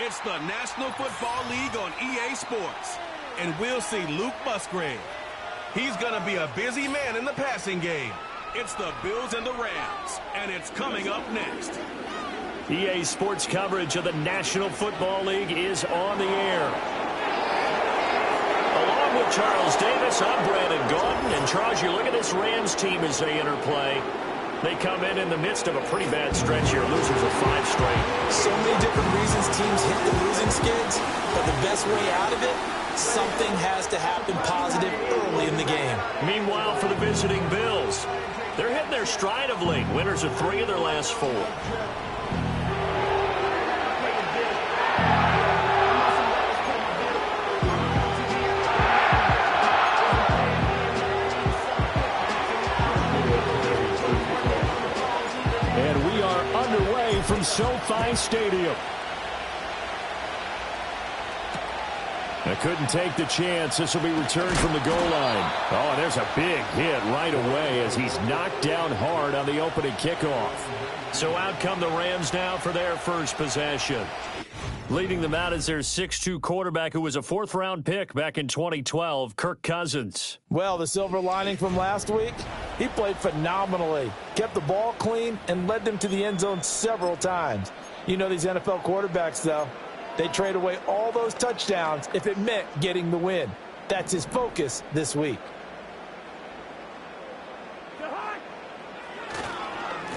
It's the National Football League on EA Sports. And we'll see Luke Musgrave. He's going to be a busy man in the passing game. It's the Bills and the Rams, and it's coming up next. EA Sports coverage of the National Football League is on the air. Along with Charles Davis, I'm Brandon Gaudin. And Charles, you look at this Rams team as they interplay. They come in the midst of a pretty bad stretch here. Losers of 5 straight. So many different reasons teams hit the losing skids, but the best way out of it, something has to happen positive early in the game. Meanwhile, for the visiting Bills, they're hitting their stride of late. Winners of 3 of their last 4. From SoFi Stadium. I couldn't take the chance. This will be returned from the goal line. Oh, there's a big hit right away as he's knocked down hard on the opening kickoff. So out come the Rams now for their first possession. Leading them out is their 6'2 quarterback who was a 4th-round pick back in 2012, Kirk Cousins. Well, the silver lining from last week, he played phenomenally. Kept the ball clean and led them to the end zone several times. You know these NFL quarterbacks, though. They trade away all those touchdowns if it meant getting the win. That's his focus this week.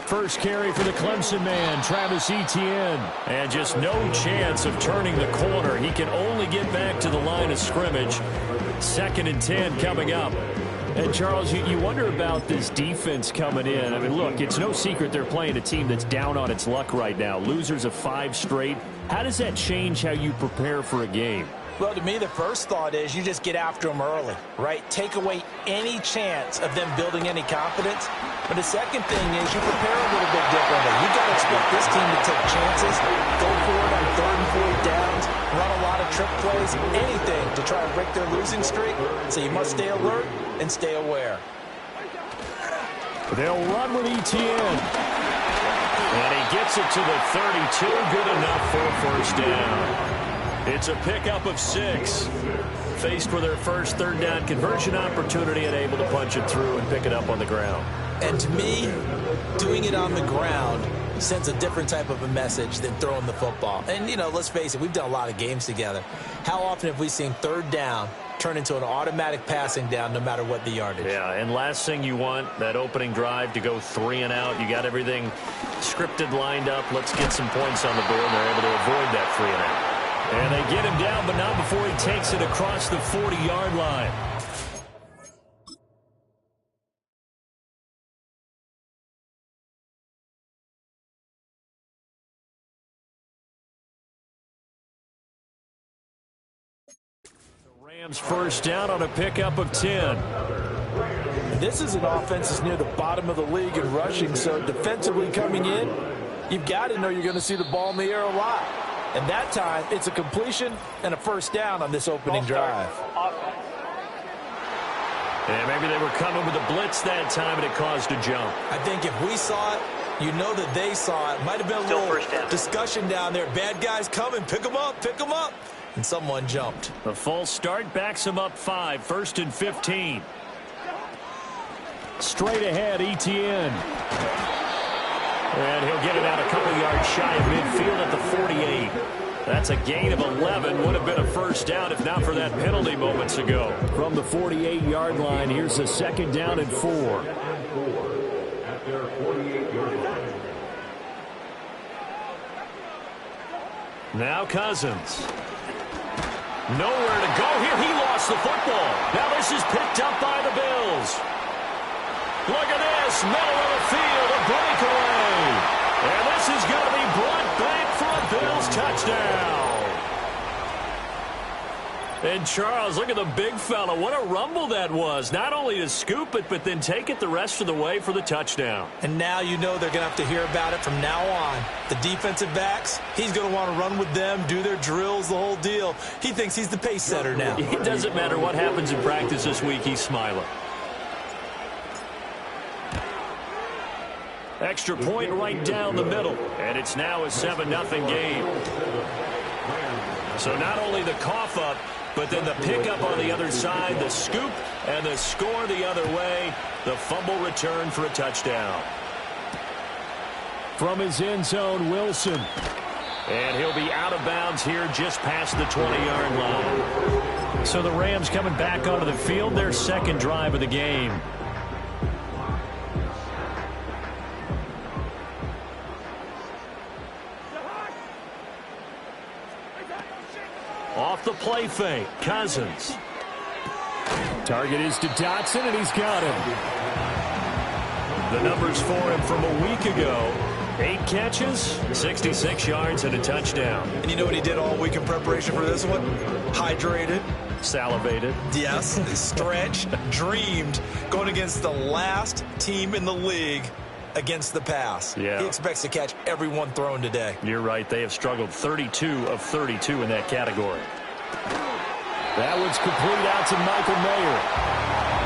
First carry for the Clemson man, Travis Etienne. And just no chance of turning the corner. He can only get back to the line of scrimmage. 2nd and 10 coming up. And, Charles, you wonder about this defense coming in. I mean, look, it's no secret they're playing a team that's down on its luck right now. Losers of 5 straight. How does that change how you prepare for a game? Well, to me, the first thought is you just get after them early, right? Take away any chance of them building any confidence. But the second thing is you prepare a little bit differently. You got to expect this team to take chances, go for it on 3rd and 4th downs, run a lot of trick plays, anything to try and break their losing streak. So you must stay alert and stay aware. They'll run with Etienne. And he gets it to the 32. Good enough for a 1st down. It's a pickup of 6. Faced with their first 3rd down conversion opportunity and able to punch it through and pick it up on the ground. And to me, doing it on the ground sends a different type of a message than throwing the football. And, you know, let's face it, we've done a lot of games together. How often have we seen 3rd down turn into an automatic passing down no matter what the yardage? Yeah, and last thing you want, that opening drive to go 3 and out. You got everything scripted, lined up. Let's get some points on the board, and they're able to avoid that 3 and out. And they get him down, but not before he takes it across the 40-yard line. The Rams first down on a pickup of 10. This is an offense that's near the bottom of the league in rushing, so defensively coming in, you've got to know you're going to see the ball in the air a lot. And that time, it's a completion and a 1st down on this opening drive. And maybe they were coming with a blitz that time, and it caused a jump. I think if we saw it, you know that they saw it. Might have been a little discussion down there. Bad guys coming. Pick them up. Pick them up. And someone jumped. The false start backs him up 5. 1st and 15. Straight ahead, Etienne. And he'll get it out a couple yards shy of midfield at the 48. That's a gain of 11. Would have been a 1st down if not for that penalty moments ago. From the 48-yard line, here's a 2nd down and 4. Now Cousins. Nowhere to go here. He lost the football. Now this is picked up by the Bills. Look at this, middle of the field, a breakaway. And this is going to be brought back for a Bills touchdown. And Charles, look at the big fella. What a rumble that was. Not only to scoop it, but then take it the rest of the way for the touchdown. And now you know they're going to have to hear about it from now on. The defensive backs, he's going to want to run with them, do their drills, the whole deal. He thinks he's the pace setter now. It doesn't matter what happens in practice this week, he's smiling. Extra point right down the middle. And it's now a 7-0 game. So not only the cough up, but then the pickup on the other side, the scoop, and the score the other way. The fumble return for a touchdown. From his end zone, Wilson. And he'll be out of bounds here just past the 20-yard line. So the Rams coming back onto the field, their second drive of the game. Off the play fake, Cousins. Target is to Dotson, and he's got him. The numbers for him from a week ago. 8 catches, 66 yards, and a touchdown. And you know what he did all week in preparation for this one? Hydrated. Salivated. Yes, stretched, dreamed, going against the last team in the league against the pass. Yeah. He expects to catch every one thrown today. You're right. They have struggled 32 of 32 in that category. That one's complete out to Michael Mayer.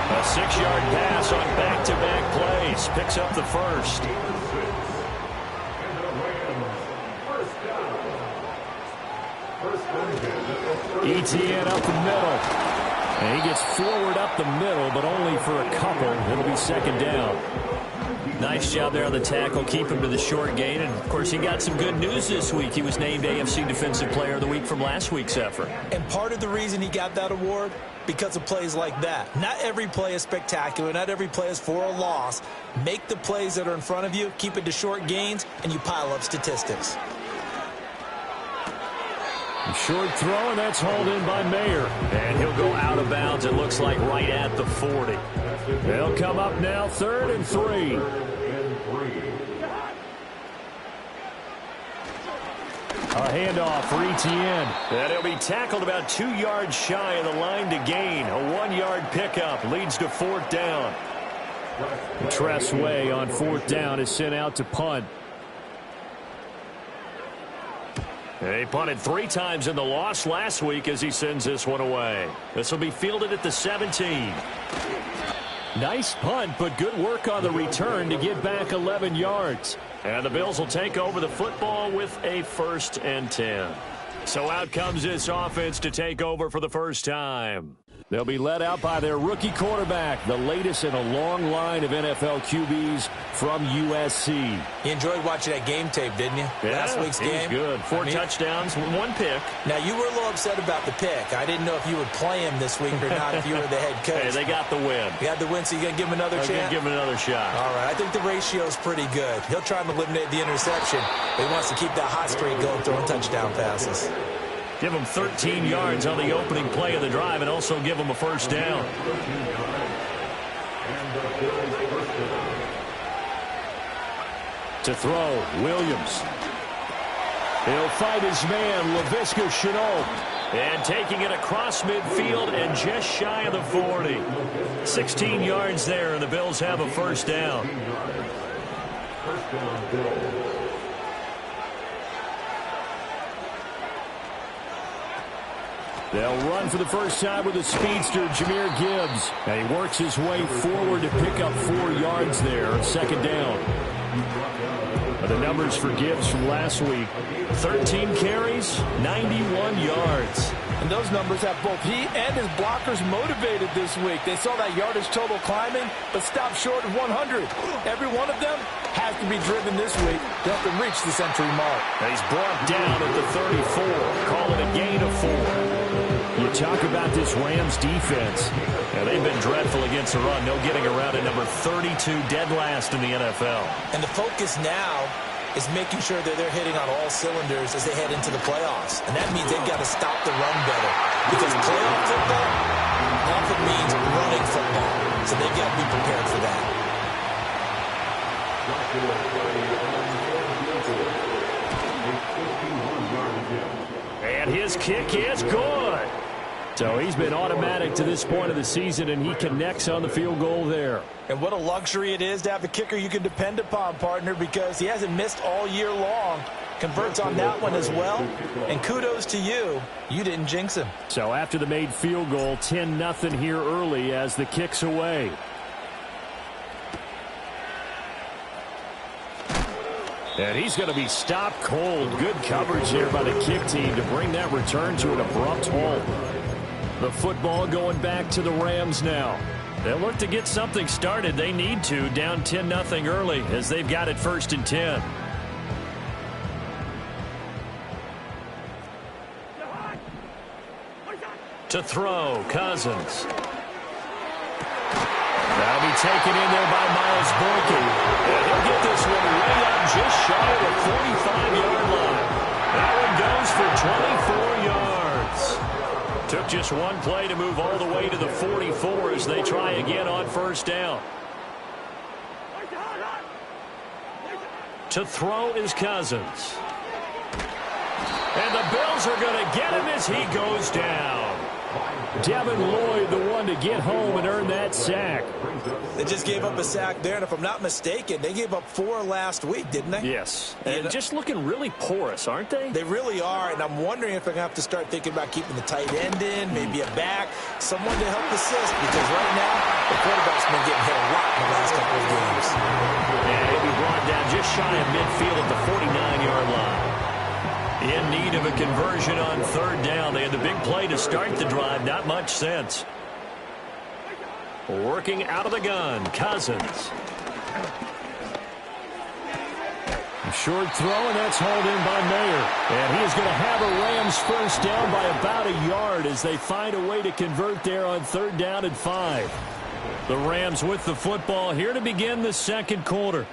A 6-yard pass on back-to-back plays. Picks up the first. ETN up the middle. And he gets forward up the middle, but only for a couple. It'll be second down. Nice job there on the tackle. Keep him to the short gain. And, of course, he got some good news this week. He was named AFC Defensive Player of the Week from last week's effort. And part of the reason he got that award, because of plays like that. Not every play is spectacular. Not every play is for a loss. Make the plays that are in front of you, keep it to short gains, and you pile up statistics. Short throw, and that's hauled in by Mayer. And he'll go out of bounds, it looks like, right at the 40. They'll come up now, 3rd and 3. A handoff for ETN. And he'll be tackled about 2 yards shy of the line to gain. A 1-yard pickup leads to 4th down. Tressway on 4th down is sent out to punt. He punted 3 times in the loss last week as he sends this one away. This will be fielded at the 17. Nice punt, but good work on the return to get back 11 yards. And the Bills will take over the football with a 1st and 10. So out comes this offense to take over for the first time. They'll be led out by their rookie quarterback, the latest in a long line of NFL QBs from USC. You enjoyed watching that game tape, didn't you? Yeah, Last week's game. Good. 4 touchdowns, 1 pick. Now, you were a little upset about the pick. I didn't know if you would play him this week or not if you were the head coach. Hey, they got the win. You had the win, so you're going to give him another chance? I'm going to give him another shot. All right. I think the ratio is pretty good. He'll try and eliminate the interception, but he wants to keep that hot streak going, throwing touchdown passes. Give him 13 yards on the opening play of the drive and also give him a 1st down. To throw, Williams. He'll fight his man, Laviska Shenault. And taking it across midfield and just shy of the 40. 16 yards there, and the Bills have a 1st down. They'll run for the first time with a speedster, Jahmyr Gibbs. And he works his way forward to pick up 4 yards there, 2nd down. The numbers for Gibbs from last week: 13 carries, 91 yards. And those numbers have both he and his blockers motivated this week. They saw that yardage total climbing, but stopped short of 100. Every one of them has to be driven this week to help them reach the century mark. And he's brought down at the 34, calling a gain of 4. You talk about this Rams defense. Yeah, they've been dreadful against the run. No getting around at number 32, dead last in the NFL. And the focus now is making sure that they're hitting on all cylinders as they head into the playoffs. And that means they've got to stop the run better. Because playoff football often means running football. So they've got to be prepared for that. And his kick is good. So he's been automatic to this point of the season, and he connects on the field goal there. And what a luxury it is to have a kicker you can depend upon, partner, because he hasn't missed all year long. Converts on that one as well. And kudos to you. You didn't jinx him. So after the made field goal, 10-0 here early as the kick's away. And he's going to be stopped cold. Good coverage here by the kick team to bring that return to an abrupt halt. The football going back to the Rams now. They'll look to get something started. They need to, down 10-0 early as they've got it 1st and 10. To throw, Cousins. That'll be taken in there by Miles Boykin. And he'll get this one way up just shy of the 45-yard line. That one goes for 24 yards. Took just one play to move all the way to the 44 as they try again on 1st down. To throw is Cousins. And the Bills are going to get him as he goes down. Devin Lloyd, the one to get home and earn that sack. They just gave up a sack there, and if I'm not mistaken, they gave up 4 last week, didn't they? Yes. And just looking really porous, aren't they? They really are, and I'm wondering if they're going to have to start thinking about keeping the tight end in, maybe a back, someone to help assist, because right now, the quarterback's been getting hit a lot in the last couple of games. And he'll be brought down just shy of midfield at the 49-yard line. In need of a conversion on 3rd down. They had the big play to start the drive. Not much sense. Working out of the gun, Cousins. A short throw, and that's hauled in by Mayer. And he is going to have a Rams 1st down by about a yard as they find a way to convert there on 3rd down and 5. The Rams with the football here to begin the 2nd quarter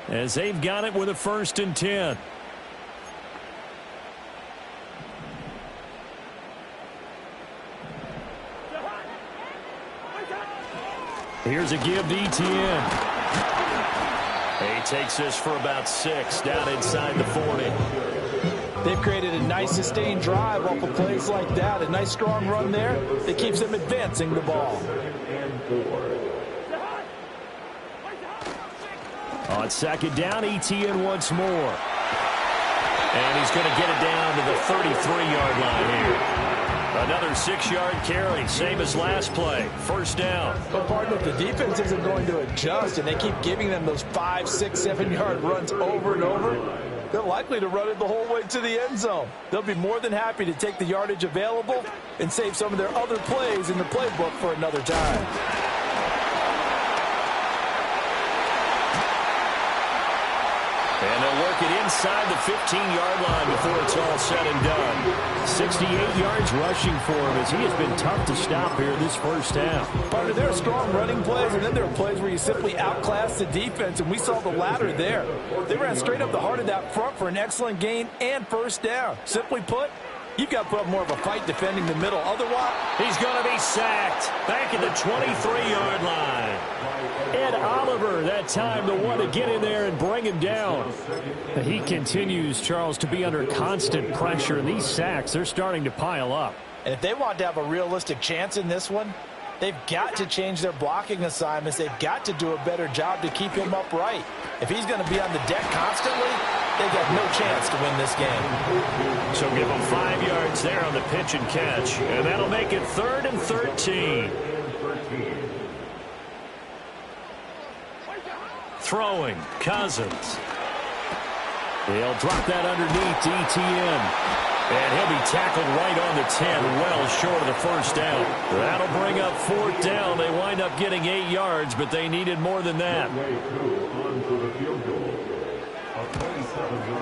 as they've got it with a 1st and 10. Here's a give to Etienne. He takes this for about 6 down inside the 40. They've created a nice sustained drive off of plays like that. A nice strong run there that keeps them advancing the ball. On 2nd down, Etienne once more. And he's going to get it down to the 33-yard line here. Another 6-yard carry, same as last play. 1st down. But partner, if the defense isn't going to adjust and they keep giving them those 5, 6, 7-yard runs over and over, they're likely to run it the whole way to the end zone. They'll be more than happy to take the yardage available and save some of their other plays in the playbook for another time. And they'll work it inside the 15-yard line before it's all said and done. 68 yards rushing for him as he has been tough to stop here this 1st half. Partner, there are strong running plays, and then there are plays where you simply outclass the defense, and we saw the latter there. They ran straight up the heart of that front for an excellent gain and 1st down. Simply put, you've got to put up more of a fight defending the middle. Otherwise, he's going to be sacked back at the 23-yard line. Ed Oliver, that time, the one to get in there and bring him down. He continues, Charles, to be under constant pressure. And these sacks, they're starting to pile up. And if they want to have a realistic chance in this one, they've got to change their blocking assignments. They've got to do a better job to keep him upright. If he's going to be on the deck constantly, they've got no chance to win this game. So give him 5 yards there on the pitch and catch. And that'll make it 3rd and 13. Throwing, Cousins. They'll drop that underneath to Etienne. And he'll be tackled right on the 10, well short of the 1st down. That'll bring up 4th down. They wind up getting 8 yards, but they needed more than that.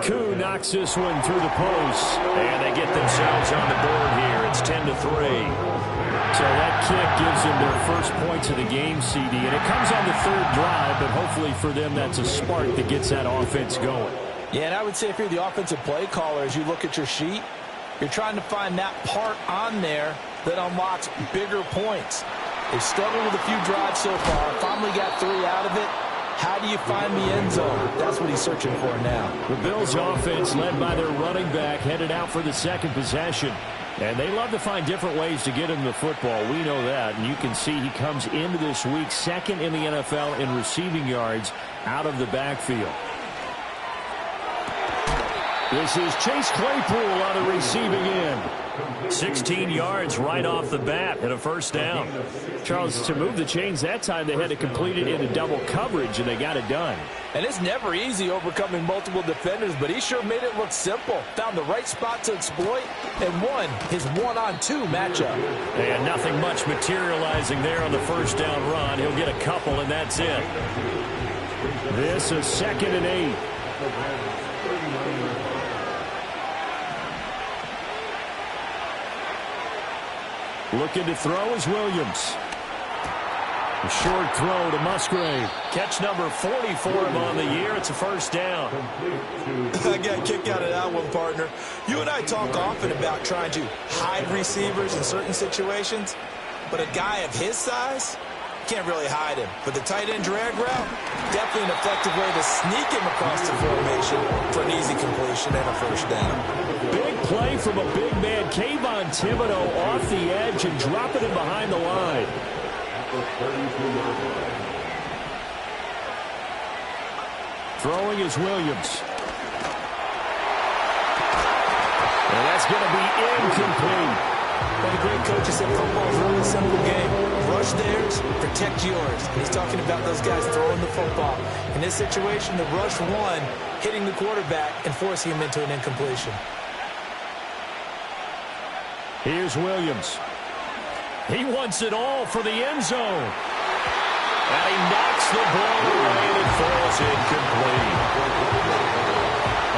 Koo knocks this one through the post. And they get themselves on the board here. It's 10-3. So that kick gives them their first points of the game, CD. And it comes on the 3rd drive, but hopefully for them that's a spark that gets that offense going. Yeah, and I would say if you're the offensive play caller, as you look at your sheet, you're trying to find that part on there that unlocks bigger points. They've struggled with a few drives so far. Finally got 3 out of it. How do you find the end zone? That's what he's searching for now. The Bills' offense, led by their running back, headed out for the 2nd possession. And they love to find different ways to get him the football. We know that. And you can see he comes into this week 2nd in the NFL in receiving yards out of the backfield. This is Chase Claypool on the receiving end. 16 yards right off the bat and a first down. Charles, to move the chains that time, they had to complete it into double coverage, and they got it done. And it's never easy overcoming multiple defenders, but he sure made it look simple. Found the right spot to exploit and won his one-on-two matchup. And nothing much materializing there on the first down run. He'll get a couple, and that's it. This is 2nd and 8. Looking to throw is Williams. A short throw to Musgrave. Catch number 40 for him on the year. It's a first down. I got a kick out of that one, partner. You and I talk often about trying to hide receivers in certain situations, but a guy of his size can't really hide him. But the tight end drag route, definitely an effective way to sneak him across the formation for an easy completion and a first down. Big play from a big man. Kayvon Thibodeau off the edge and dropping him behind the line. Throwing is Williams. And that's going to be incomplete. One of the great coaches said football is a really simple game. Rush theirs, protect yours. And he's talking about those guys throwing the football. In this situation, the rush one, hitting the quarterback and forcing him into an incompletion. Here's Williams. He wants it all for the end zone. And he knocks the ball away and it falls incomplete.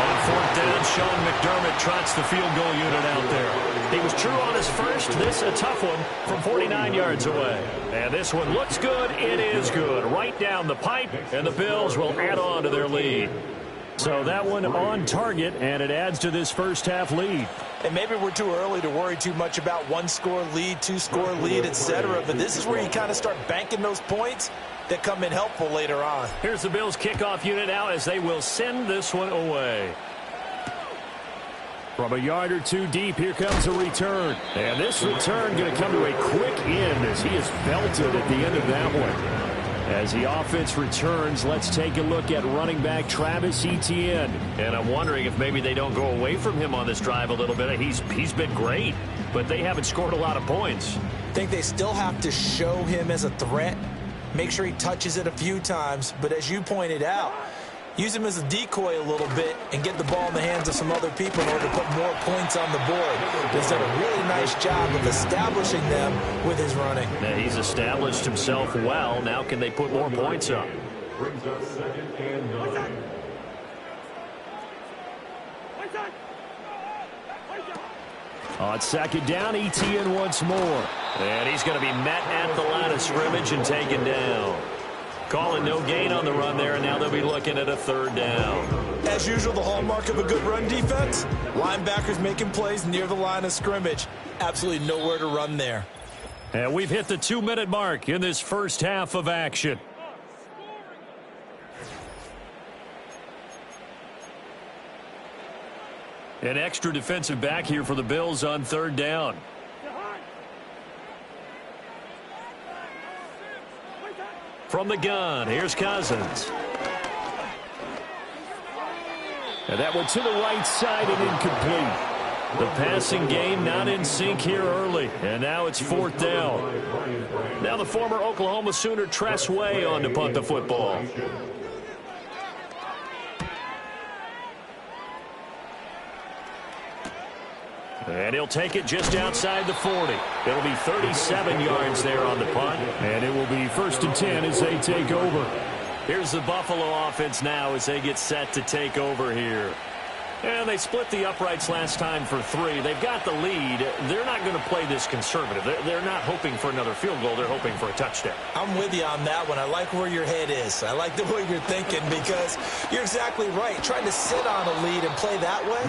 On 4th down, Sean McDermott trots the field goal unit out there. He was true on his first. This a tough one from 49 yards away. And this one looks good. It is good. Right down the pipe, and the Bills will add on to their lead. So that one on target, and it adds to this first half lead. And maybe we're too early to worry too much about one-score lead, two-score lead, etc. But this is where you kind of start banking those points that come in helpful later on. Here's the Bills kickoff unit now as they will send this one away. From a yard or two deep, here comes a return. And this return going to come to a quick end as he is belted at the end of that one. As the offense returns, let's take a look at running back Travis Etienne. And I'm wondering if maybe they don't go away from him on this drive a little bit. He's been great, but they haven't scored a lot of points. I think they still have to show him as a threat, make sure he touches it a few times. But as you pointed out, use him as a decoy a little bit and get the ball in the hands of some other people in order to put more points on the board. He's done a really nice job of establishing them with his running. Now he's established himself well. Now can they put more points up? On 2nd down, Etienne once more. And he's going to be met at the line of scrimmage and taken down. Calling no gain on the run there, and now they'll be looking at a 3rd down. As usual, the hallmark of a good run defense, linebackers making plays near the line of scrimmage. Absolutely nowhere to run there. And we've hit the 2-minute mark in this first half of action. An extra defensive back here for the Bills on 3rd down. From the gun, here's Cousins. And that one to the right side and incomplete. The passing game not in sync here early, and now it's 4th down. Now the former Oklahoma Sooner Tress Way on to punt the football. And he'll take it just outside the 40. It'll be 37 yards there on the punt. And it will be 1st and 10 as they take over. Here's the Buffalo offense now as they get set to take over here. And they split the uprights last time for 3. They've got the lead. They're not going to play this conservative. They're not hoping for another field goal. They're hoping for a touchdown. I'm with you on that one. I like where your head is. I like the way you're thinking because you're exactly right. Trying to sit on a lead and play that way,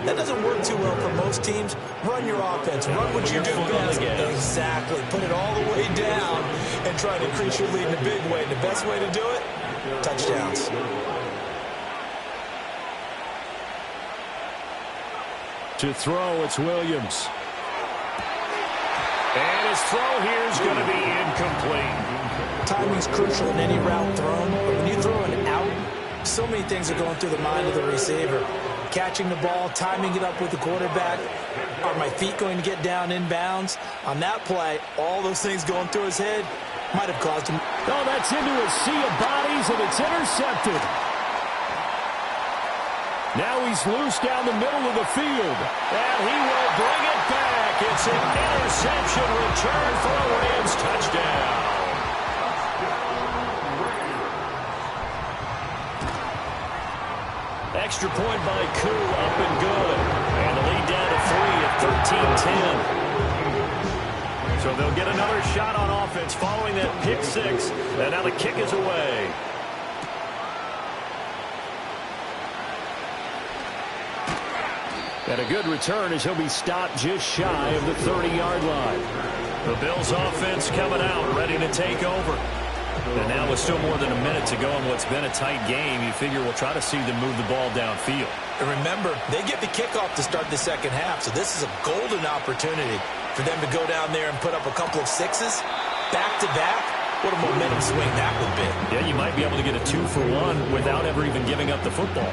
that doesn't work too well for most teams. Run your offense. Run what you do best. Exactly. Put it all the way down and try to increase your lead in a big way. The best way to do it, touchdowns. To throw, it's Williams. And his throw here is going to be incomplete. Timing's crucial in any route thrown, but when you throw an out, so many things are going through the mind of the receiver. Catching the ball, timing it up with the quarterback. Are my feet going to get down inbounds? On that play, all those things going through his head might have caused him. Oh, that's into a sea of bodies, and it's intercepted. Now he's loose down the middle of the field. And he will bring it back. It's an interception return for a Rams touchdown. Extra point by Koo, up and good. And the lead down to 3 at 13-10. So they'll get another shot on offense following that pick six. And now the kick is away. And a good return as he'll be stopped just shy of the 30-yard line. The Bills offense coming out, ready to take over. And now with still more than a minute to go in what's been a tight game, you figure we'll try to see them move the ball downfield. And remember, they get the kickoff to start the second half, so this is a golden opportunity for them to go down there and put up a couple of sixes back-to-back. What a momentum swing that would be. Yeah, you might be able to get a 2-for-1 without ever even giving up the football.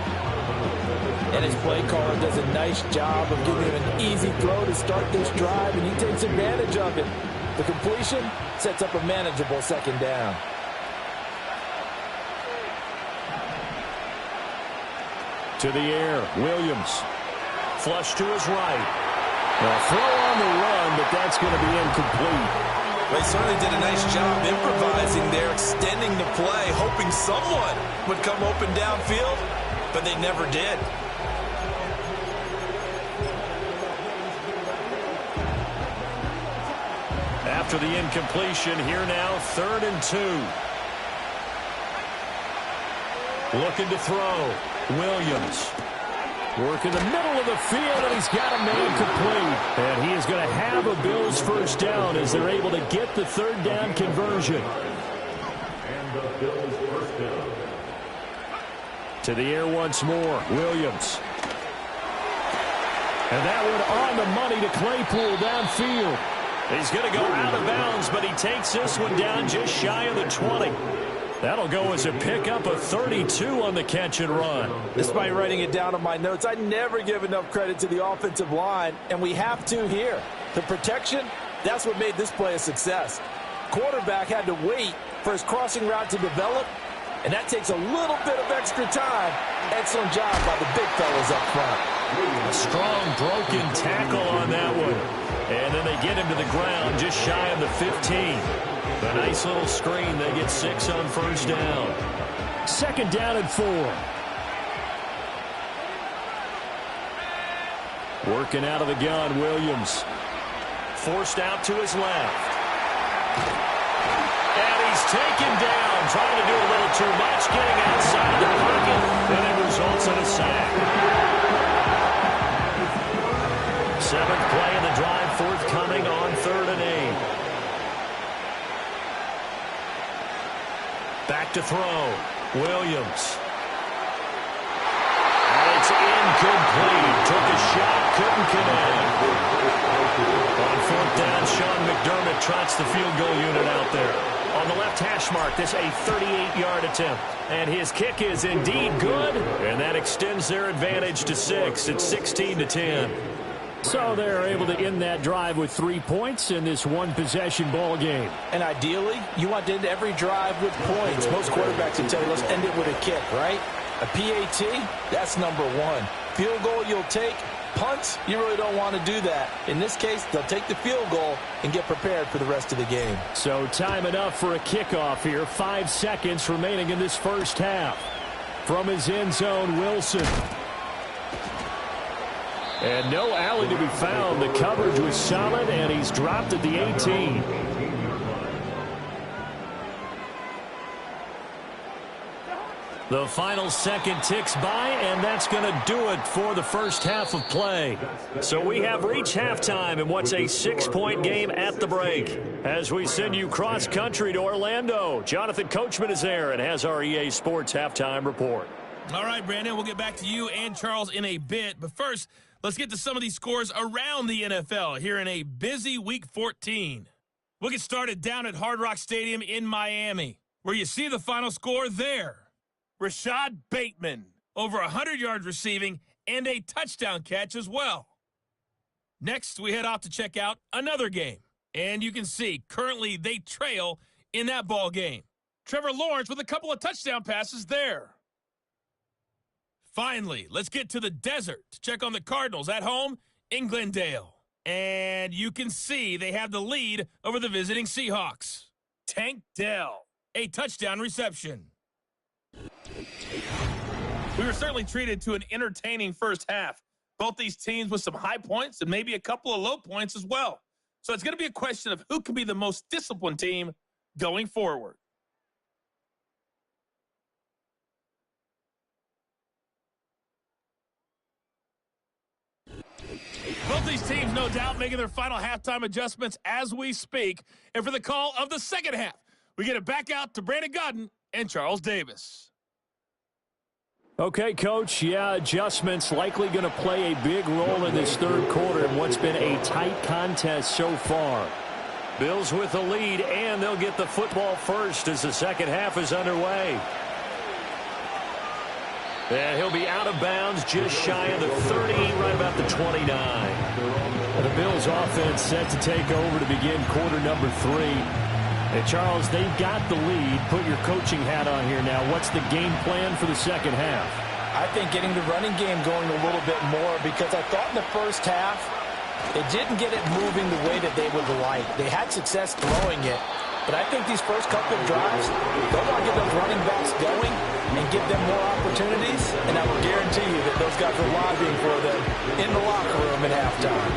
And his play caller does a nice job of giving him an easy throw to start this drive, and he takes advantage of it. The completion sets up a manageable second down. To the air, Williams. Flush to his right. A throw on the run, but that's going to be incomplete. They certainly did a nice job improvising there, extending the play, hoping someone would come open downfield, but they never did. After the incompletion, here now, 3rd and 2. Looking to throw. Williams. Work in the middle of the field, and he's got a man complete. And he is going to have a Bills first down as they're able to get the 3rd down conversion. To the air once more, Williams. And that one on the money to Claypool downfield. He's going to go out of bounds, but he takes this one down just shy of the 20. That'll go as a pickup of 32 on the catch and run. Despite writing it down on my notes, I never give enough credit to the offensive line, and we have to here. The protection, that's what made this play a success. Quarterback had to wait for his crossing route to develop, and that takes a little bit of extra time. Excellent job by the big fellas up front. A strong broken tackle on that one. And then they get him to the ground just shy of the 15. A nice little screen. They get 6 on first down. 2nd down and 4. Working out of the gun, Williams. Forced out to his left. And he's taken down. Trying to do a little too much. Getting outside of the pocket. And it results in a sack. 7th play in the drive, forthcoming on 3rd and 8. Back to throw. Williams. And it's incomplete. Took a shot, couldn't connect. On 4th down, Sean McDermott trots the field goal unit out there. On the left hash mark, this a 38-yard attempt. And his kick is indeed good. And that extends their advantage to 6. It's 16-10. So they're able to end that drive with 3 points in this one-possession ball game. And ideally, you want to end every drive with points. Most quarterbacks will tell you, let's end it with a kick, right? A PAT, that's number 1. Field goal you'll take. Punts, you really don't want to do that. In this case, they'll take the field goal and get prepared for the rest of the game. So time enough for a kickoff here. 5 seconds remaining in this first half. From his end zone, Wilson. And no alley to be found. The coverage was solid, and he's dropped at the 18. The final second ticks by, and that's going to do it for the first half of play. So we have reached halftime in what's a 6-point game at the break. As we send you cross-country to Orlando, Jonathan Coachman is there and has our EA Sports halftime report. All right, Brandon, we'll get back to you and Charles in a bit. But first, let's get to some of these scores around the NFL here in a busy Week 14. We'll get started down at Hard Rock Stadium in Miami, where you see the final score there. Rashad Bateman, over 100 yards receiving, and a touchdown catch as well. Next, we head off to check out another game. And you can see, currently they trail in that ball game. Trevor Lawrence with a couple of touchdown passes there. Finally, let's get to the desert to check on the Cardinals at home in Glendale. And you can see they have the lead over the visiting Seahawks. Tank Dell, a touchdown reception. We were certainly treated to an entertaining first half. Both these teams with some high points and maybe a couple of low points as well. So it's going to be a question of who can be the most disciplined team going forward. Both these teams, no doubt, making their final halftime adjustments as we speak. And for the call of the second half, we get it back out to Brandon Godden and Charles Davis. Okay, Coach, adjustments likely going to play a big role in this third quarter in what's been a tight contest so far. Bills with the lead, and they'll get the football first as the second half is underway. And he'll be out of bounds just shy of the 30, right about the 29. The Bills offense set to take over to begin quarter number 3. Hey, Charles, they've got the lead. Put your coaching hat on here now. What's the game plan for the second half? I think getting the running game going a little bit more, because I thought in the first half it didn't get it moving the way that they would like. They had success throwing it, but I think these first couple of drives, they'll want to get those running backs going and give them more opportunities, and I will guarantee you that those guys are lobbying for them in the locker room at halftime.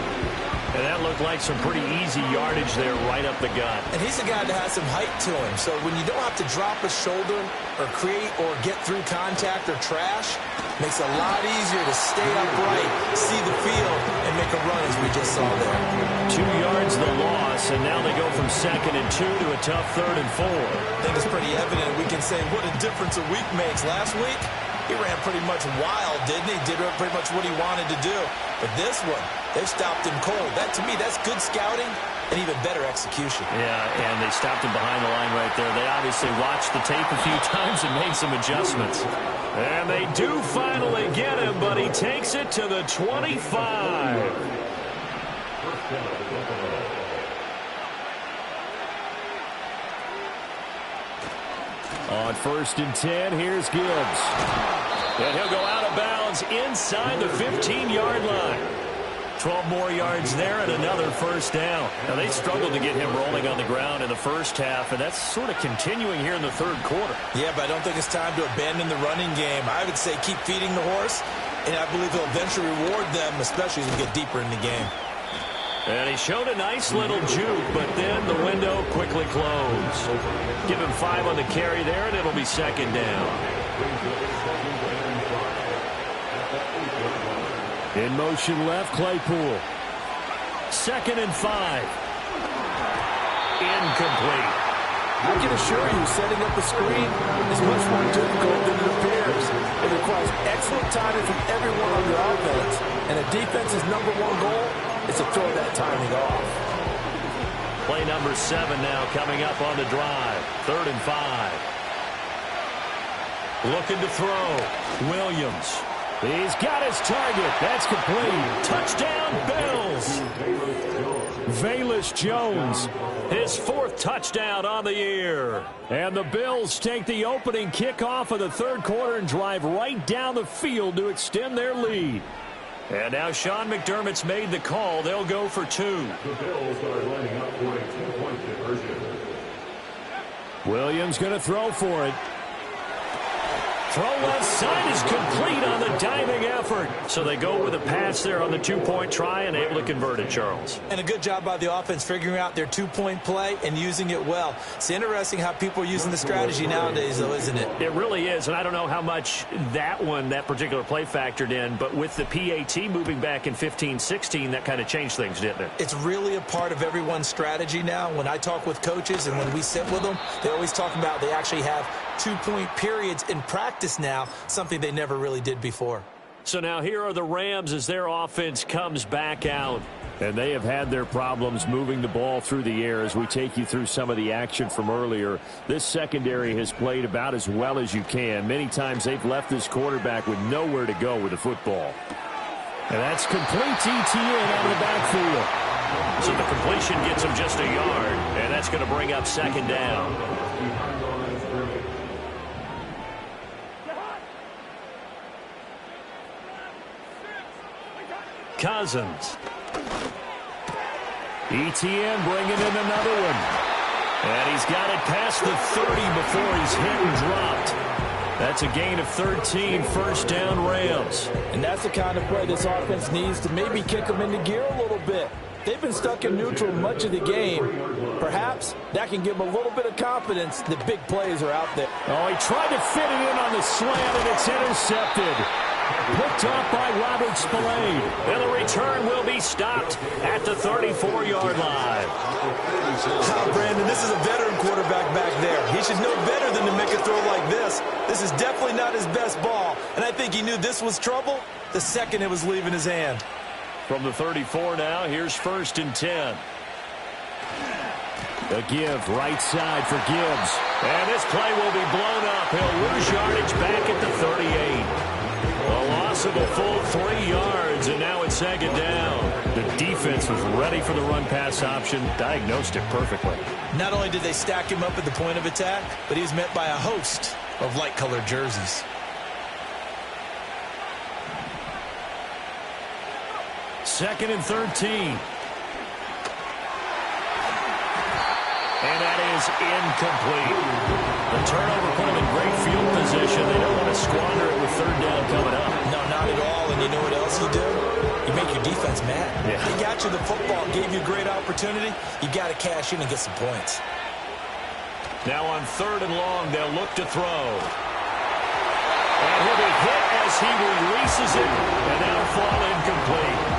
And that looked like some pretty easy yardage there right up the gut. And he's a guy that has some height to him, so when you don't have to drop a shoulder or create or get through contact or trash, makes it a lot easier to stay upright, see the field, and make a run as we just saw there. 2 yards the loss, and now they go from 2nd and 2 to a tough 3rd and 4. I think it's pretty evident. We can say what a difference a week makes. Last week, he ran pretty much wild, didn't he? Did pretty much what he wanted to do. But this one, they've stopped him cold. That, to me, that's good scouting and even better execution. Yeah, and they stopped him behind the line right there. They obviously watched the tape a few times and made some adjustments. And they do finally get him, but he takes it to the 25. On 1st and 10, here's Gibbs. And he'll go out of bounds inside the 15-yard line. 12 more yards there and another first down. Now, they struggled to get him rolling on the ground in the first half, and that's sort of continuing here in the third quarter. Yeah, but I don't think it's time to abandon the running game. I would say keep feeding the horse, and I believe he'll eventually reward them, especially as we get deeper in the game. And he showed a nice little juke, but then the window quickly closed. Give him 5 on the carry there, and it'll be 2nd down. In motion left, Claypool. 2nd and 5. Incomplete. I can assure you, setting up a screen is much more difficult than it appears. It requires excellent timing from everyone on the offense, and a defense's #1 goal is to throw that timing off. Play number 7 now coming up on the drive. 3rd and 5. Looking to throw. Williams. He's got his target. That's complete. Touchdown, Bills. Velus Jones, his 4th touchdown on the year. And the Bills take the opening kickoff of the third quarter and drive right down the field to extend their lead. And now Sean McDermott's made the call. They'll go for 2. The Bills are lining up for a 2-point conversion. Williams going to throw for it. Throw left side is complete on the diving effort. So they go with a pass there on the 2-point try and able to convert it, Charles. And a good job by the offense figuring out their 2-point play and using it well. It's interesting how people are using the strategy nowadays, though, isn't it? It really is, and I don't know how much that particular play factored in, but with the PAT moving back in 15-16, that kind of changed things, didn't it? It's really a part of everyone's strategy now. When I talk with coaches and when we sit with them, they always talk about they actually have 2-point periods in practice now, something they never really did before. So now here are the Rams as their offense comes back out. And they have had their problems moving the ball through the air as we take you through some of the action from earlier. This secondary has played about as well as you can. Many times they've left this quarterback with nowhere to go with the football. And that's complete ETN out of the backfield. So the completion gets him just a yard, and that's going to bring up second down. Cousins. ETN bringing in another one. And he's got it past the 30 before he's hit and dropped. That's a gain of 13, first down Rams. And that's the kind of play this offense needs to maybe kick them into gear a little bit. They've been stuck in neutral much of the game. Perhaps that can give them a little bit of confidence that big plays are out there. Oh, he tried to fit it in on the slant, and it's intercepted. Picked off by Robert Spillane. And the return will be stopped at the 34-yard line. Brandon, this is a veteran quarterback back there. He should know better than to make a throw like this. This is definitely not his best ball. And I think he knew this was trouble the second it was leaving his hand. From the 34 now, here's first and 10. The give, right side for Gibbs. And this play will be blown up. He'll lose yardage back at the 38. A loss of a full 3 yards, and now it's second down. The defense was ready for the run-pass option, diagnosed it perfectly. Not only did they stack him up at the point of attack, but he was met by a host of light-colored jerseys. Second and 13. And that is incomplete. The turnover put them in great field position. They don't want to squander it with third down coming up. No, not at all. And you know what else you do? You make your defense mad. Yeah. He got you the football, gave you a great opportunity. You got to cash in and get some points. Now on third and long, they'll look to throw. And he'll be hit as he releases it, and that'll fall incomplete.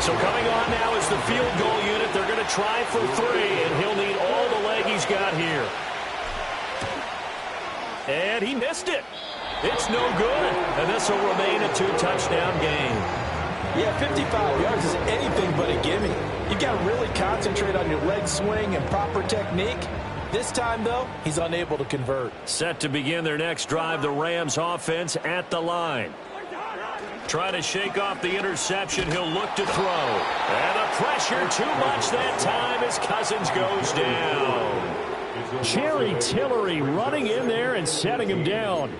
So coming on now is the field goal unit. They're going to try for 3, and he'll need all the leg he's got here. And he missed it. It's no good. And this will remain a 2-touchdown game. Yeah, 55 yards is anything but a gimme. You've got to really concentrate on your leg swing and proper technique. This time, though, he's unable to convert. Set to begin their next drive, the Rams offense at the line. Trying to shake off the interception. He'll look to throw. And the pressure too much that time as Cousins goes down. Jerry Tillery running in there and setting him down.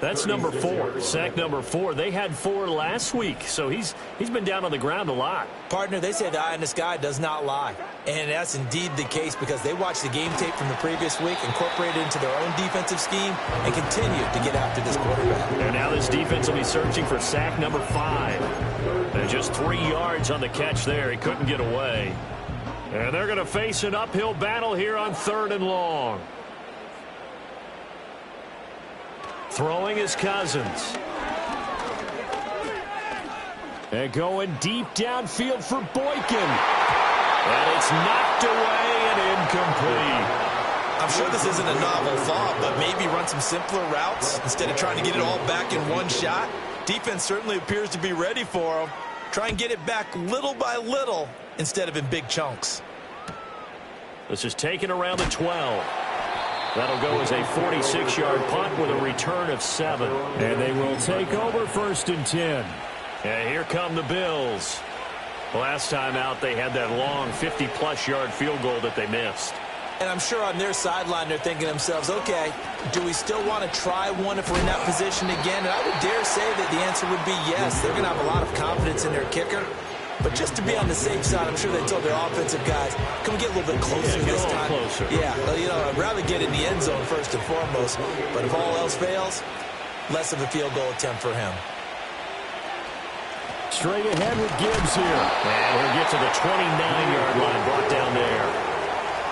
That's number 4. Sack number 4. They had 4 last week, so he's been down on the ground a lot. Partner, they say the eye in the sky does not lie. And that's indeed the case because they watched the game tape from the previous week, incorporated it into their own defensive scheme, and continue to get after this quarterback. And now this defense will be searching for sack number 5. And just 3 yards on the catch there. He couldn't get away. And they're going to face an uphill battle here on third and long. Throwing is Cousins. And going deep downfield for Boykin. And it's knocked away and incomplete. I'm sure this isn't a novel thought, but maybe run some simpler routes instead of trying to get it all back in one shot. Defense certainly appears to be ready for him. Try and get it back little by little instead of in big chunks. This is taken around the 12. That'll go as a 46-yard punt with a return of 7. And they will take over first and 10. And here come the Bills. Last time out, they had that long 50-plus yard field goal that they missed. And I'm sure on their sideline, they're thinking to themselves, okay, do we still want to try one if we're in that position again? And I would dare say that the answer would be yes. They're going to have a lot of confidence in their kicker. But just to be on the safe side, I'm sure they told their offensive guys, can we get a little bit closer this time? Closer. Yeah, you know, I'd rather get in the end zone first and foremost. But if all else fails, less of a field goal attempt for him. Straight ahead with Gibbs here. And he'll get to the 29-yard line, brought down there.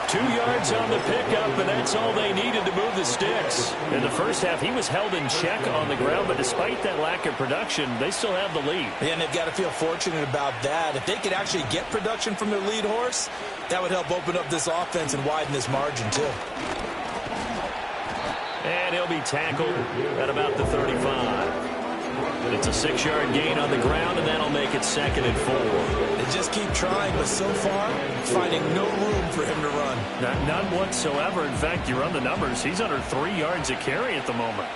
2 yards on the pickup, and that's all they needed to move the sticks. In the first half, he was held in check on the ground, but despite that lack of production, they still have the lead. Yeah, and they've got to feel fortunate about that. If they could actually get production from their lead horse, that would help open up this offense and widen this margin, too. And he'll be tackled at about the 35. It's a 6-yard gain on the ground, and that'll make it 2nd and 4. They just keep trying, but so far, finding no room for him to run. None whatsoever. In fact, you run the numbers. He's under 3 yards a carry at the moment.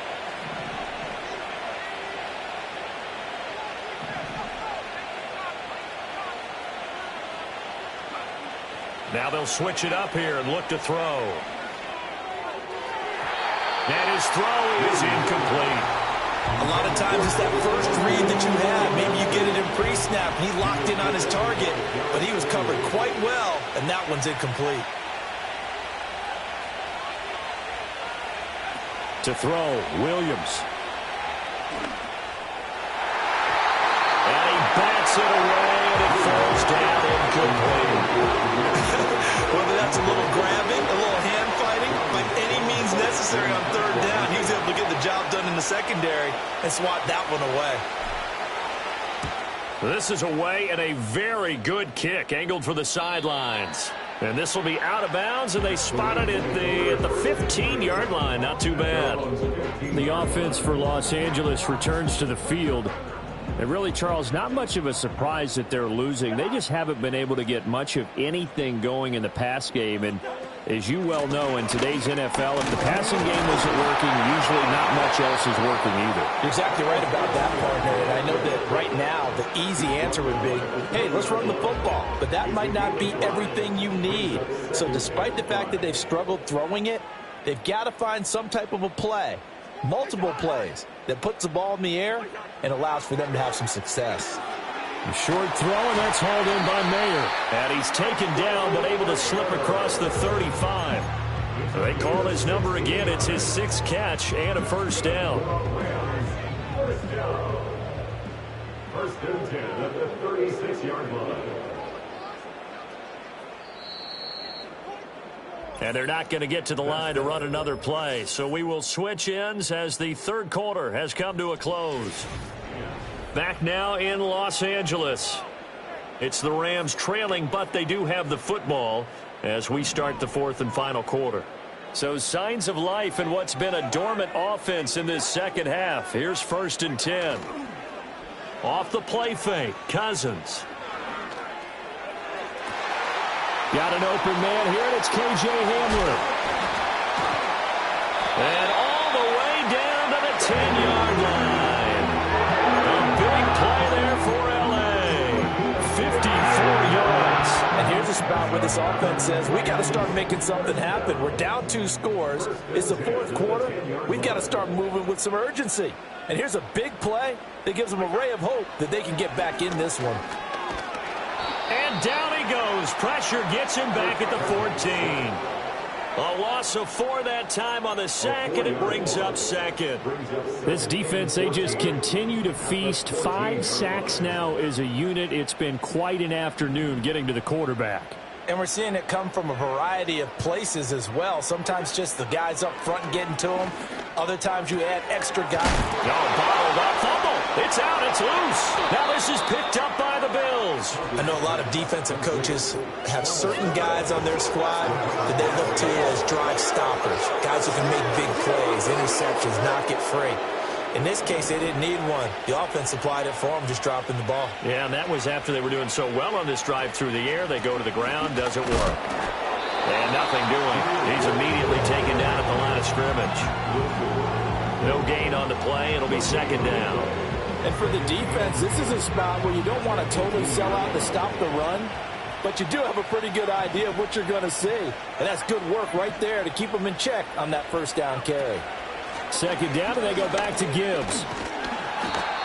Now they'll switch it up here and look to throw. And his throw is incomplete. A lot of times it's that first read that you have. Maybe you get it in pre-snap. He locked in on his target, but he was covered quite well, and that one's incomplete. To throw, Williams. And he bats it away, and it falls down incomplete. Whether that's a little grabbing, a little hand fighting, by any means necessary on 3rd down, he was able to get the job done in the secondary and swat that one away. This is away and a very good kick, angled for the sidelines. And this will be out of bounds, and they spot it at the 15-yard line. Not too bad. The offense for Los Angeles returns to the field. And really, Charles, not much of a surprise that they're losing. They just haven't been able to get much of anything going in the pass game. And as you well know, in today's NFL, if the passing game isn't working, usually not much else is working either. You're exactly right about that, partner. And I know that right now the easy answer would be, hey, let's run the football. But that might not be everything you need. So despite the fact that they've struggled throwing it, they've got to find some type of a play, multiple plays, that puts the ball in the air and allows for them to have some success. A short throw, and that's hauled in by Mayer. And he's taken down, but able to slip across the 35. They call his number again. It's his 6th catch and a 1st down. First and 10 at the 36-yard line. And they're not going to get to the line to run another play. So we will switch ends as the 3rd quarter has come to a close. Back now in Los Angeles. It's the Rams trailing, but they do have the football as we start the 4th and final quarter. So signs of life in what's been a dormant offense in this 2nd half. Here's 1st and 10. Off the play fake, Cousins. Got an open man here, and it's K.J. Hamler. And all the way down to the 10-yard line. A big play there for L.A. 54 yards. And here's a spot where this offense says, we got to start making something happen. We're down 2 scores. It's the 4th quarter. We've got to start moving with some urgency. And here's a big play that gives them a ray of hope that they can get back in this one. And down he goes. Pressure gets him back at the 14. A loss of 4 that time on the sack, and it brings up 2nd. This defense, they just continue to feast. 5 sacks now as a unit. It's been quite an afternoon getting to the quarterback. And we're seeing it come from a variety of places as well. Sometimes just the guys up front and getting to them. Other times you add extra guys. No, bottled up, fumble. It's out, it's loose. Now this is picked up by the Bills. I know a lot of defensive coaches have certain guys on their squad that they look to as drive stoppers. Guys who can make big plays, interceptions, knock it free. In this case, they didn't need one. The offense supplied it for them, just dropping the ball. Yeah, and that was after they were doing so well on this drive through the air. They go to the ground, doesn't work. And nothing doing. He's immediately taken down at the line of scrimmage. No gain on the play. It'll be 2nd down. And for the defense, this is a spot where you don't want to totally sell out to stop the run, but you do have a pretty good idea of what you're going to see. And that's good work right there to keep them in check on that 1st down carry. 2nd down, and they go back to Gibbs.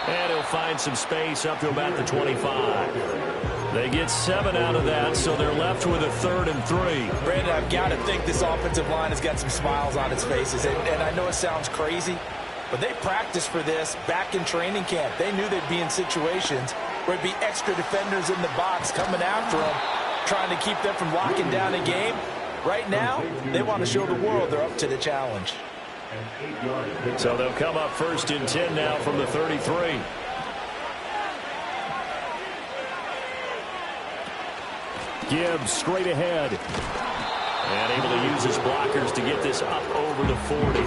And he'll find some space up to about the 25. They get 7 out of that, so they're left with a 3rd and 3. Brandon, I've got to think this offensive line has got some smiles on its faces. And I know it sounds crazy, but they practiced for this back in training camp. They knew they'd be in situations where it'd be extra defenders in the box coming after them, trying to keep them from locking down a game. Right now, they want to show the world they're up to the challenge. So they'll come up 1st and 10 now from the 33. Gibbs straight ahead. And able to use his blockers to get this up over the 40.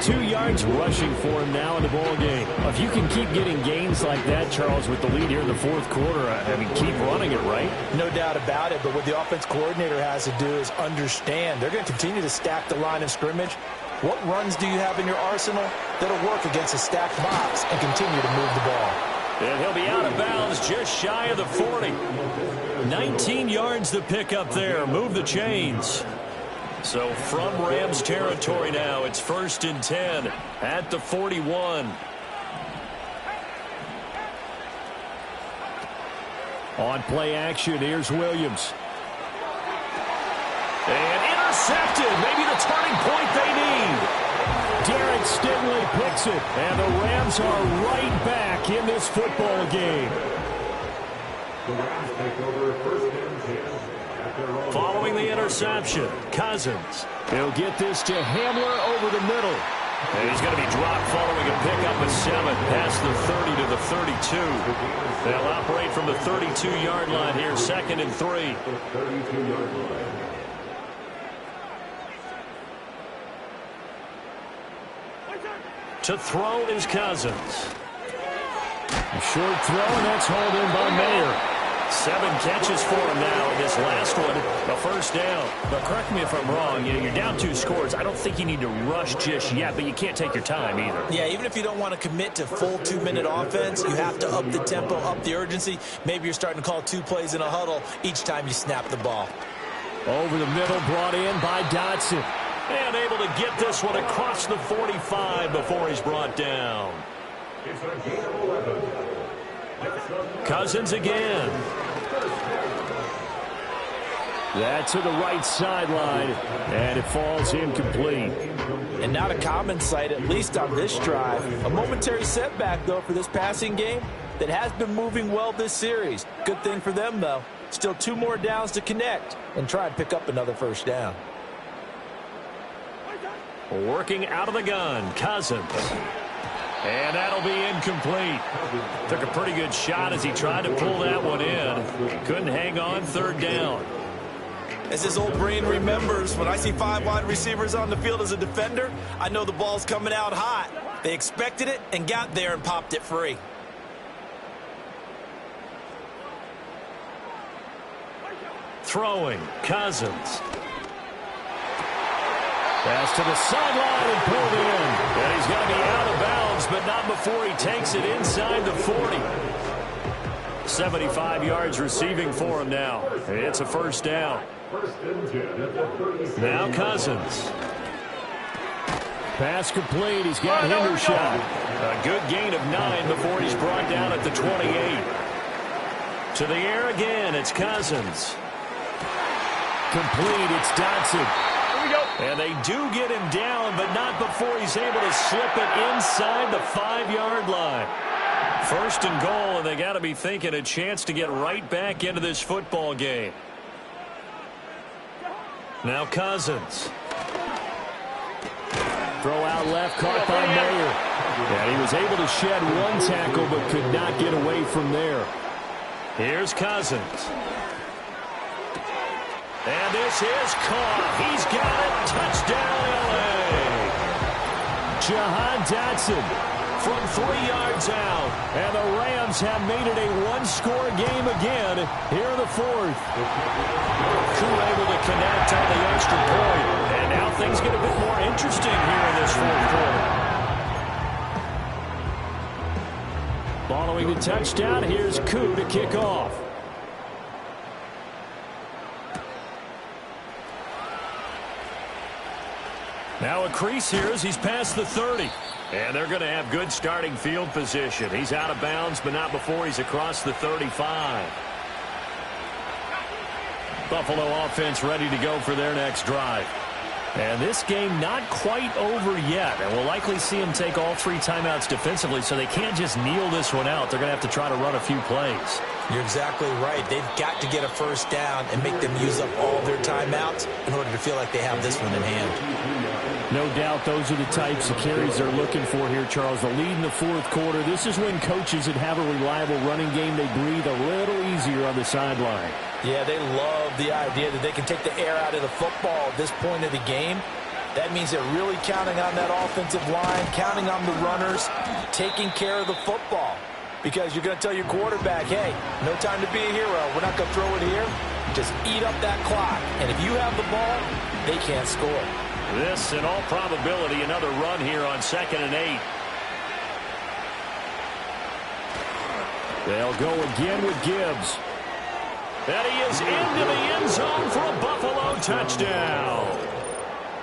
32 yards rushing for him now in the ball game. If you can keep getting gains like that, Charles, with the lead here in the fourth quarter, I mean, keep running it, right? No doubt about it, but what the offense coordinator has to do is understand. They're going to continue to stack the line of scrimmage. What runs do you have in your arsenal that'll work against a stacked box and continue to move the ball? And he'll be out of bounds just shy of the 40. 19 yards to pick up there. Move the chains. So from Rams territory now, it's 1st and 10 at the 41. On play action, here's Williams. And intercepted. Maybe the turning point they need. Derek Stingley picks it. And the Rams are right back in this football game. The Rams take over 1st and 10 at their own. Following the interception, Cousins. He'll get this to Hamler over the middle. And he's going to be dropped following a pickup of 7 past the 30 to the 32. They'll operate from the 32-yard line here, 2nd and 3. The 32-yard line. To throw is Cousins. A short throw, and that's hauled in by Mayer. 7 catches for him now. This last one, a 1st down. But correct me if I'm wrong. You're down 2 scores. I don't think you need to rush just yet, but you can't take your time either. Yeah, even if you don't want to commit to full 2-minute offense, you have to up the tempo, up the urgency. Maybe you're starting to call 2 plays in a huddle each time you snap the ball. Over the middle, brought in by Dotson. And able to get this one across the 45 before he's brought down. It's a gain of 11. Cousins again. That's to the right sideline, and it falls incomplete. And not a common sight, at least on this drive. A momentary setback, though, for this passing game that has been moving well this series. Good thing for them, though. Still 2 more downs to connect and try and pick up another 1st down. Working out of the gun, Cousins. And that'll be incomplete. Took a pretty good shot as he tried to pull that one in. Couldn't hang on, 3rd down. As his old brain remembers, when I see 5 wide receivers on the field as a defender, I know the ball's coming out hot. They expected it and got there and popped it free. Throwing, Cousins. Pass to the sideline and pulled in. And he's going to be out of bounds, but not before he takes it inside the 40. 75 yards receiving for him now. It's a 1st down. 1st and 10 at the 37. Now Cousins. Pass complete. He's got Hendershot. A good gain of 9 before he's brought down at the 28. To the air again, it's Cousins. Complete. It's Dotson. And they do get him down, but not before he's able to slip it inside the 5-yard line. 1st and goal, and they got to be thinking a chance to get right back into this football game. Now Cousins. Throw out left, caught by Mayer. And he was able to shed 1 tackle, but could not get away from there. Here's Cousins. And this is caught. He's got it. Touchdown, L.A. Jahan Dotson from 3 yards out. And the Rams have made it a 1-score game again here in the 4th. Koo able to connect on the extra point. And now things get a bit more interesting here in this 4th quarter. Following the touchdown, here's Koo to kick off. Now a crease here as he's past the 30. And they're going to have good starting field position. He's out of bounds, but not before he's across the 35. Buffalo offense ready to go for their next drive. And this game not quite over yet. And we'll likely see them take all 3 timeouts defensively, so they can't just kneel this one out. They're going to have to try to run a few plays. You're exactly right. They've got to get a 1st down and make them use up all their timeouts in order to feel like they have this one in hand. No doubt those are the types of carries they're looking for here, Charles. The lead in the 4th quarter. This is when coaches that have a reliable running game, they breathe a little easier on the sideline. Yeah, they love the idea that they can take the air out of the football at this point of the game That means they're really counting on that offensive line, counting on the runners, taking care of the football. Because you're going to tell your quarterback, hey, no time to be a hero. We're not going to throw it here. Just eat up that clock. And if you have the ball, they can't score. This, in all probability, another run here on 2nd and 8. They'll go again with Gibbs. And he is into the end zone for a Buffalo touchdown.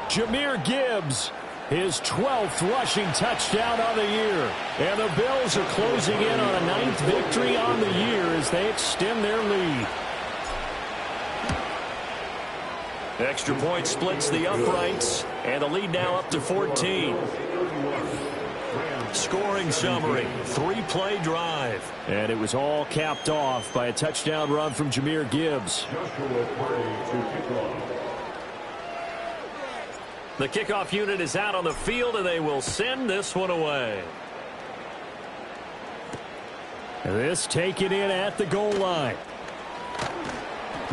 Jahmyr Gibbs, his 12th rushing touchdown on the year. And the Bills are closing in on a 9th victory on the year as they extend their lead. Extra point splits the uprights, and the lead now up to 14. Scoring summary, 3-play drive. And it was all capped off by a touchdown run from Jahmyr Gibbs. The kickoff unit is out on the field, and they will send this one away. This taken in at the goal line.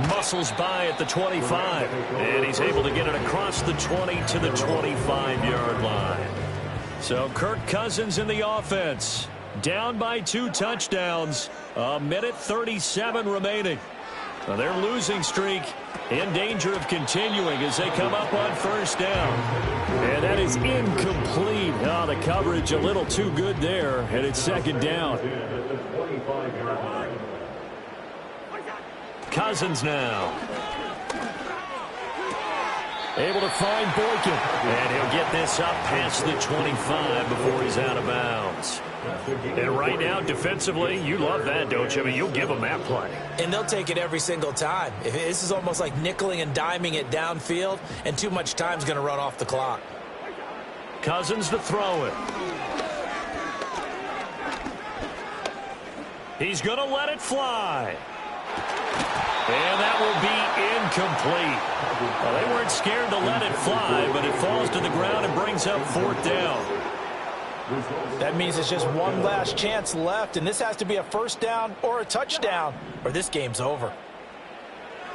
Muscles by at the 25, and he's able to get it across the 20 to the 25-yard line. So Kirk Cousins in the offense, down by 2 touchdowns, 1:37 remaining. Now their losing streak in danger of continuing as they come up on 1st down. And that is incomplete. Oh, the coverage a little too good there, and it's 2nd down. Cousins now. Able to find Boykin. And he'll get this up past the 25 before he's out of bounds. And right now, defensively, you love that, don't you? I mean, you'll give them that play. And they'll take it every single time. This is almost like nickeling and diming it downfield, and too much time's going to run off the clock. Cousins to throw it. He's going to let it fly. And that will be incomplete. Well, they weren't scared to let it fly, but it falls to the ground and brings up 4th down. That means it's just one last chance left, and this has to be a 1st down or a touchdown, or this game's over.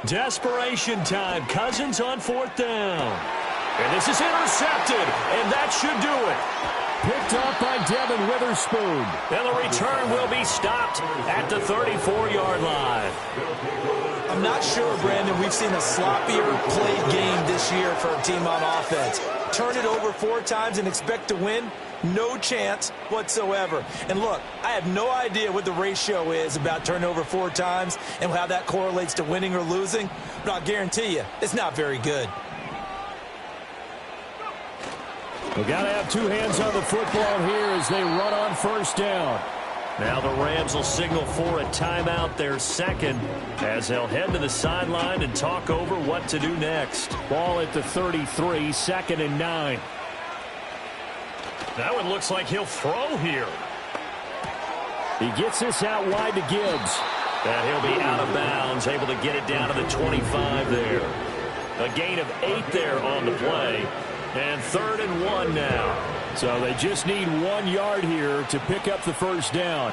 Desperation time. Cousins on 4th down. And this is intercepted, and that should do it. Picked up by Devin Witherspoon. And the return will be stopped at the 34-yard line. I'm not sure, Brandon, we've seen a sloppier played game this year for a team on offense. Turn it over 4 times and expect to win? No chance whatsoever. And look, I have no idea what the ratio is about turning over 4 times and how that correlates to winning or losing, but I'll guarantee you, it's not very good. We've got to have 2 hands on the football here as they run on 1st down. Now the Rams will signal for a timeout, their 2nd, as they'll head to the sideline and talk over what to do next. Ball at the 33, 2nd and 9. That one looks like he'll throw here. He gets this out wide to Gibbs. And he'll be out of bounds, able to get it down to the 25 there. A gain of 8 there on the play. And 3rd and 1 now. So they just need 1 yard here to pick up the 1st down.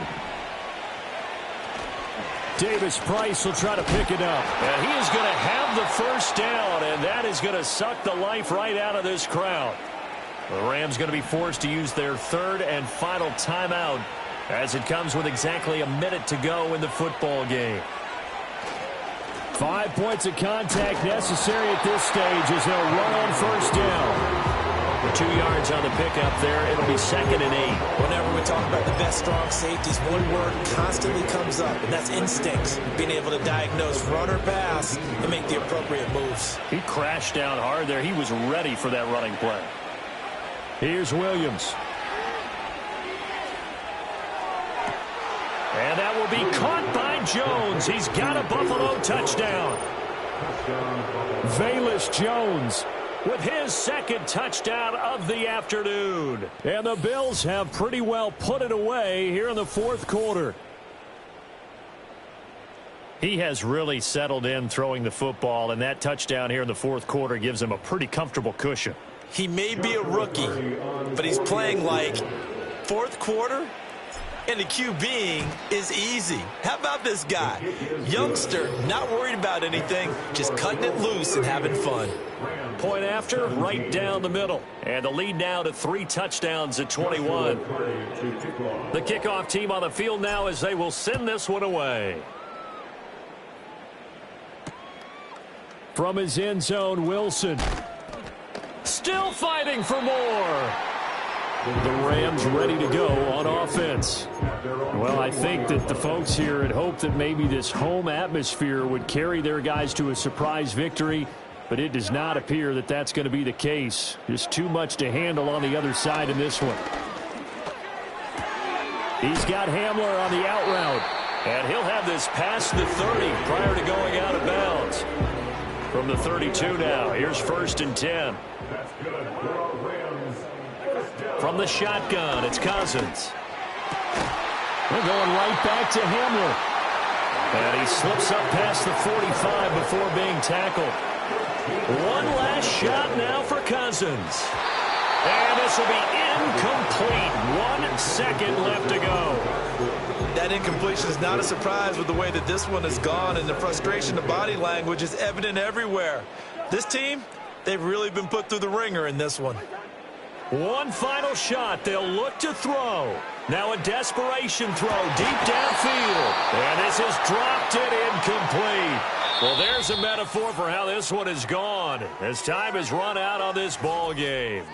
Davis Price will try to pick it up. And he is going to have the 1st down, and that is going to suck the life right out of this crowd. The Rams going to be forced to use their 3rd and final timeout as it comes with exactly a minute to go in the football game. 5 points of contact necessary at this stage as they'll run on 1st down. The 2 yards on the pickup there. It'll be 2nd and 8. Whenever we talk about the best strong safeties, one word constantly comes up, and that's instincts. Being able to diagnose run or pass and make the appropriate moves. He crashed down hard there. He was ready for that running play. Here's Williams. And that will be caught by Jones. He's got a Buffalo touchdown. Velus Jones with his 2nd touchdown of the afternoon. And the Bills have pretty well put it away here in the 4th quarter. He has really settled in throwing the football, and that touchdown here in the 4th quarter gives him a pretty comfortable cushion. He may be a rookie, but he's playing like 4th quarter. And the QBing is easy. How about this guy? Youngster, not worried about anything, just cutting it loose and having fun. Point after, right down the middle. And the lead now to 3 touchdowns at 21. The kickoff team on the field now as they will send this one away. From his end zone, Wilson. Still fighting for more. The Rams ready to go on offense. Well, I think that the folks here had hoped that maybe this home atmosphere would carry their guys to a surprise victory, but it does not appear that that's going to be the case. Just too much to handle on the other side in this one. He's got Hamler on the out route. And he'll have this past the 30 prior to going out of bounds. From the 32 now, here's 1st and 10. From the shotgun, it's Cousins. They're going right back to Hamler. And he slips up past the 45 before being tackled. One last shot now for Cousins. And this will be incomplete. 1 second left to go. That incompletion is not a surprise with the way that this one has gone, and the frustration, the body language is evident everywhere. This team, they've really been put through the ringer in this one. One final shot they'll look to throw. Now a desperation throw deep downfield. And this has dropped it incomplete. Well, there's a metaphor for how this one has gone as time has run out on this ball game.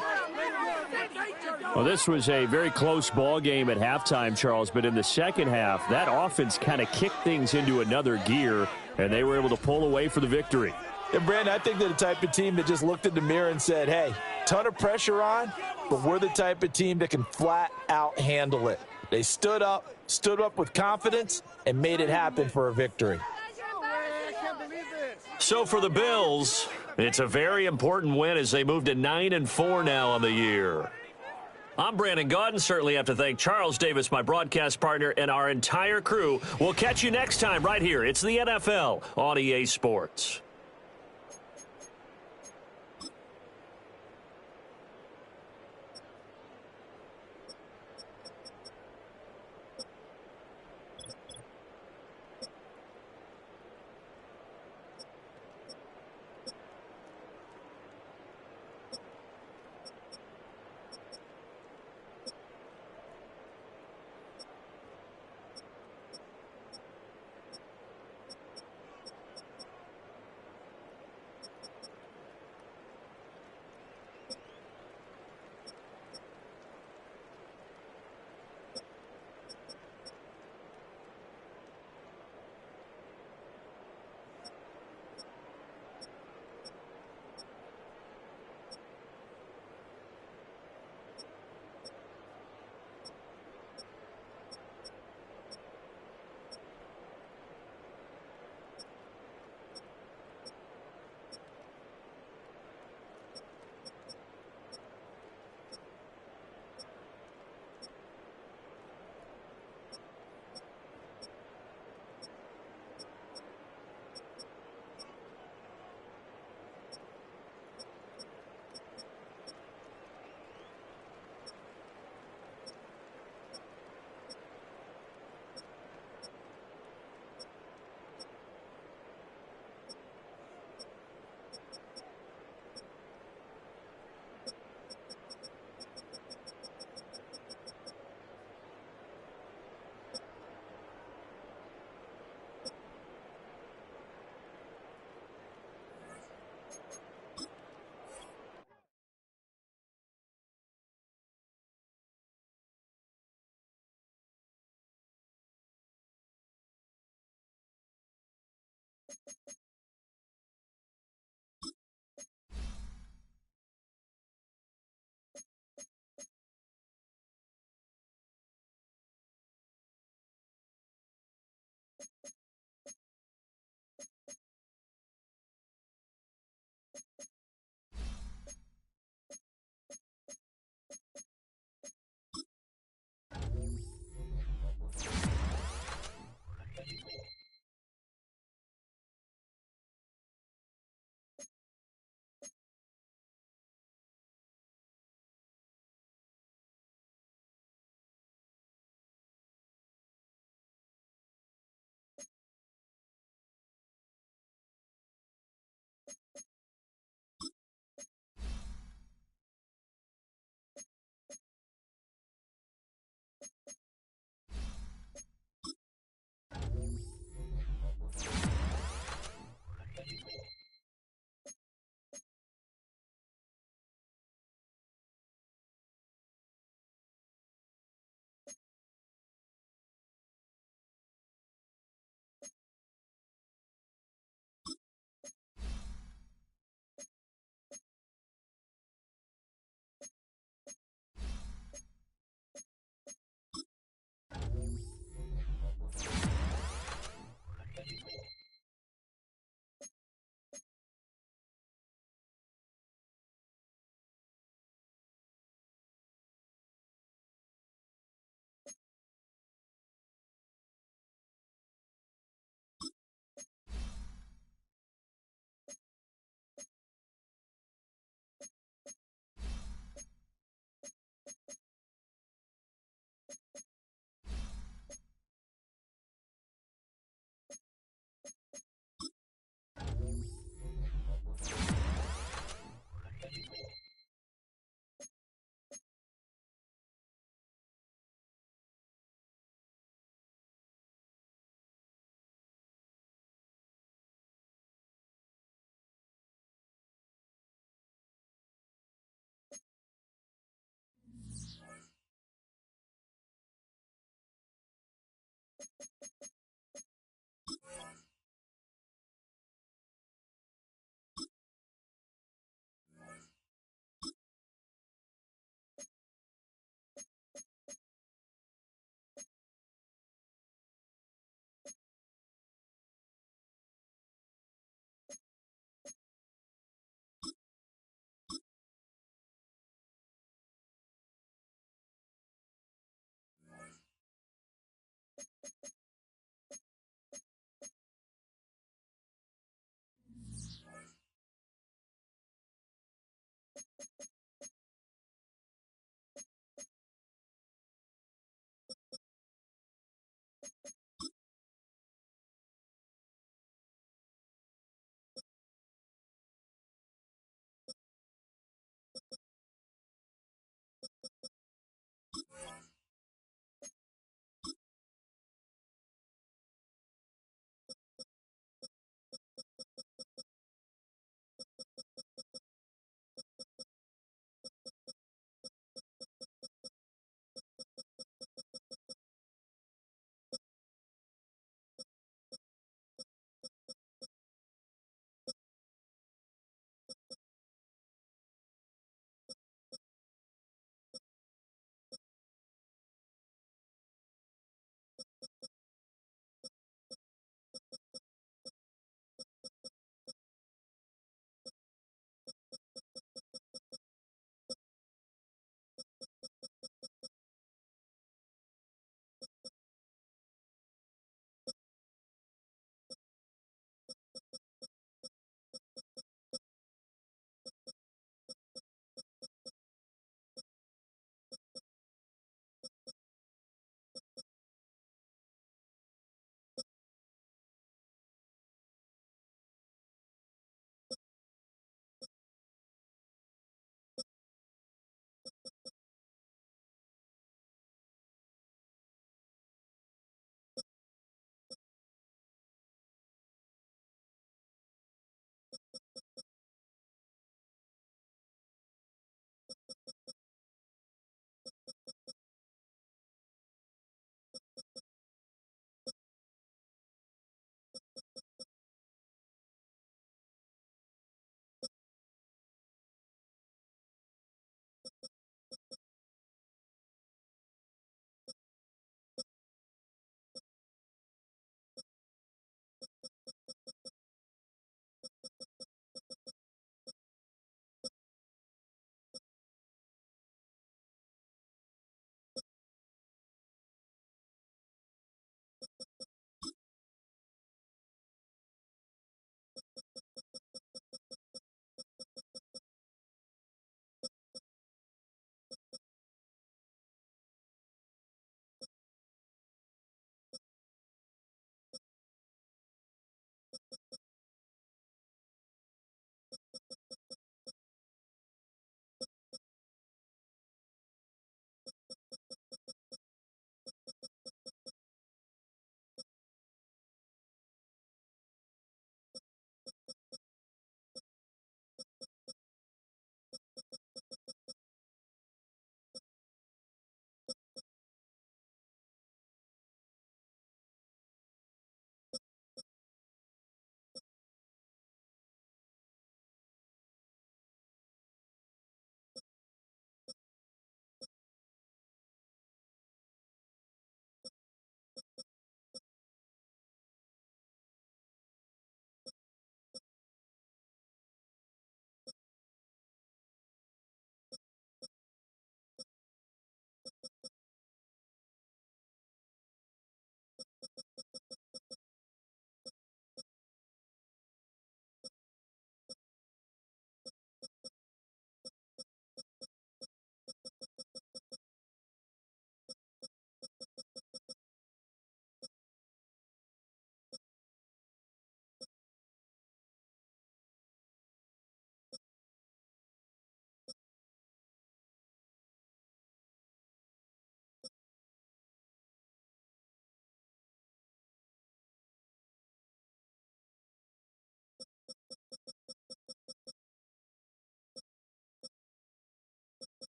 Well, this was a very close ball game at halftime, Charles, but in the second half, that offense kind of kicked things into another gear, and they were able to pull away for the victory. And, Brandon, I think they're the type of team that just looked in the mirror and said, hey, ton of pressure on, but we're the type of team that can flat out handle it. They stood up with confidence, and made it happen for a victory. So for the Bills, it's a very important win as they move to 9-4 now on the year. I'm Brandon Gaudin. Certainly have to thank Charles Davis, my broadcast partner, and our entire crew. We'll catch you next time right here. It's the NFL on EA Sports.